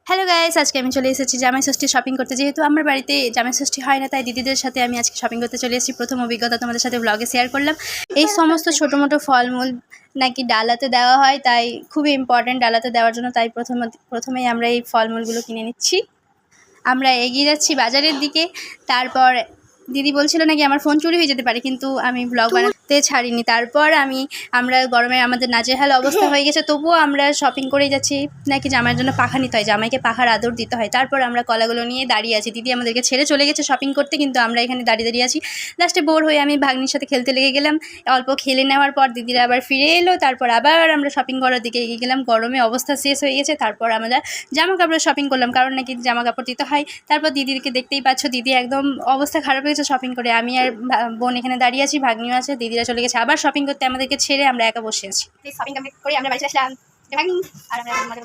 Hello guys, আজকে আমি চলে এসেছি জামাই ষষ্ঠী শপিং করতে। যেহেতু আমার বাড়িতে জামাই ষষ্ঠী হয় না, তাই দিদিদের সাথে আমি আজকে শপিং করতে চলে এসেছি। প্রথম অভিজ্ঞতা তোমাদের সাথে ব্লগে শেয়ার করলাম। এই সমস্ত ছোটো মোটো ফলমূল নাকি ডালাতে দেওয়া হয়, তাই খুবই ইম্পর্ট্যান্ট ডালাতে দেওয়ার জন্য। তাই প্রথমেই আমরা এই ফলমূলগুলো কিনে নিচ্ছি। আমরা এগিয়ে যাচ্ছি বাজারের দিকে। তারপর দিদি বলছিল নাকি আমার ফোন চুরি হয়ে যেতে পারে, কিন্তু আমি ব্লগ বানাতে ছাড়িনি। তারপর আমরা গরমে আমাদের নাজেহাল অবস্থা হয়ে গেছে, তবুও আমরা শপিং করেই যাচ্ছি। নাকি জামাইয়ের জন্য পাখা নিতে হয়, জামাইকে পাখার আদর দিতে হয়। তারপর আমরা কলাগুলো নিয়ে দাঁড়িয়ে আছি। দিদি আমাদেরকে ছেড়ে চলে গেছে শপিং করতে, কিন্তু আমরা এখানে দাঁড়িয়ে আছি। লাস্টে বোর হয়ে আমি ভাগ্নির সাথে খেলতে লেগে গেলাম। অল্প খেলে নেওয়ার পর দিদিরা আবার ফিরে এলো। তারপর আবার আমরা শপিং করার দিকে এগিয়ে গেলাম। গরমে অবস্থা শেষ হয়ে গেছে। তারপর আমরা জামা কাপড় শপিং করলাম, কারণ নাকি জামা কাপড় দিতে হয়। তারপর দিদিকে দেখতেই পাচ্ছ, দিদি একদম অবস্থা খারাপ হয়েছে শপিং করে। আমি আর বোন এখানে দাঁড়িয়ে আছি, ভাগ্নিও আছে। দিদিরা চলে গেছে আবার শপিং করতে, আমাদেরকে ছেড়ে আমরা একা বসে আছি। শপিং কমপ্লিট করে আমরা বাড়ি চলে আসলাম। ভাগ্নি আর আমরা